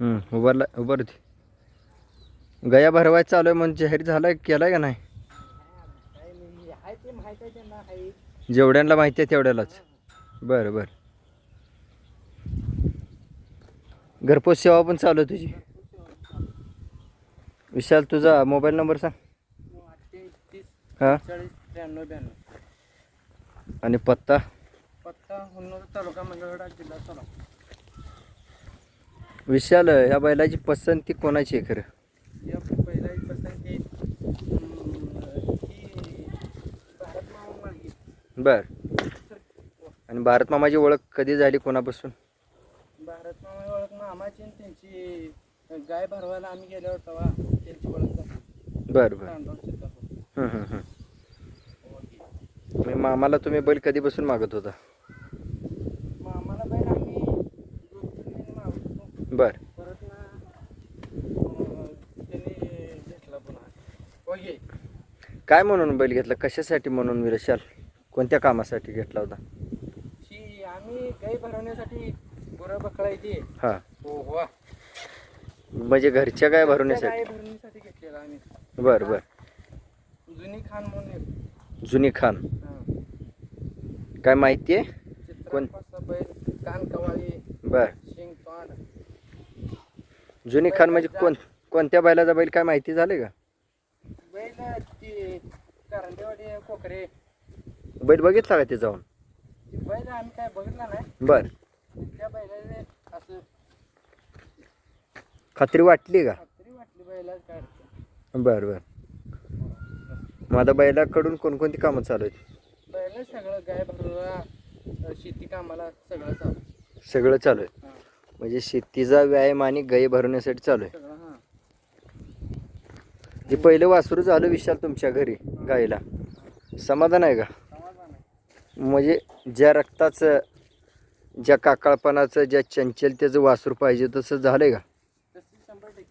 उभारला उभार होती. गया भरवायचं चालू आहे म्हणजे जाहीर झालाय केलाय का नाही? आहे ते माहिती आहे त्यांना आहे. जेवढ्यांना माहिती आहे तेवढ्यालाच. बरं बरं. घरपोच सेवा पण चालू आहे तुझी. विशाल तुझा मोबाईल नंबर सांग. 38 हां 40 93 92. आणि पत्ता. पत्ता हुन्नर तालुका मंगळवेढा जिल्हा सोलापूर. विशाल ह्या बैलाची पसंती कोणाची आहे खरं? या पहिल्याची पसंती ही भारत मामा माळगी. बर. आणि भारत मामाची ओळख कधी झाली कोणापासून? भारत मामा ओळख मामाची आणि त्यांची गाय भरवायला आम्ही गेल्यावर तेव्हा त्यांची ओळख झाली. बरं बरं. तांदूळ शेतात. मी मामाला तुम्ही बैल कधीपासून मागत होता? मामाला बैल आम्ही 2-3 महिने मागत होतो. बर. परत ना त्यांनी घेतला पुन्हा. ओके. काय म्हणून बैल घेतला, कशासाठी म्हणून विशाल? कोणत्या कामासाठी घेतला होता? ही आम्ही गाई भरवण्यासाठी गुरं बकळायची. हां हो वा. म्हणजे घरच्या गाय गाय भरवण्यासाठी. भरवण्यासाठी घेतलेला आम्ही. बर बर. जुनी खान म्हणून. जुनी खान. काय माहिती आहे? कोण? बैल कान कवाळी. बर. शिंग तोंड. जुनी खान म्हणजे कोणत्या बैलाचा बैल काय माहिती झाले का? बैल ती करंडेवाडी कोकरे. बैल बघितला का ते जाऊन? बैल आम्ही काय बघितला नाही. बर. त्या बैलाने असं खात्री वाटली का? खात्री वाटली बैला काय. बर बर. मग आता बैलाकडून कोणकोणती कामं चालू आहेत? बैल सगळं गाय भरला शेती कामाला सगळं चालू. सगळं चालू आहे. हां. म्हणजे शेतीचा व्यायाम आणि गाई भरवण्यासाठी चालू आहे. सगळं हां. जे पहिलं वासरू झालं विशाल तुमच्या घरी गाईला, समाधान आहे का? समाधान आहे. म्हणजे ज्या रक्ताचं, ज्या काकाळपणाचं, ज्या चंचलतेचं वासरू पाहिजे तसं झालंय का? तशी 100%.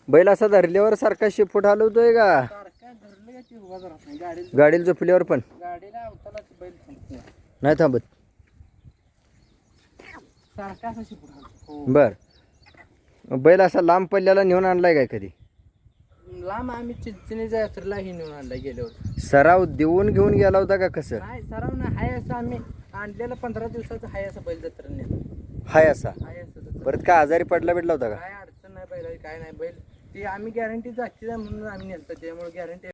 बैल असा धरल्यावर सारखा शेपूट हलवतोय का? सारखा धरलं का ती उभाच राहत नाही. गाडीला झोपल्यावर पण गाडीला अवतालाच बैल थांबत नाही. नाही थांबत. सारखा असा शिपूट घालतो. हो. बर. बैल असा लांब पल्ल्याला नेऊन आणलाय काय कधी? लांब आम्ही चिंचणीच्या यात्रेलाही नेऊन आणला गेल्यावर. सराव देऊन घेऊन गेला होता का कसं? नाही सराव नाही. हाय असं आम्ही आणलेलं 15 दिवसाचं हाय असं बैल जत्रा नेलं. हाय असा. हाय असं जत्रा. परत काय आजारी पडला भेटला होता का? काय अडचण नाही बैलाची काय नाही. बैल ती आम्ही गॅरंटी जास्ती म्हणून आम्ही नेलं त्यामुळे गॅरंटी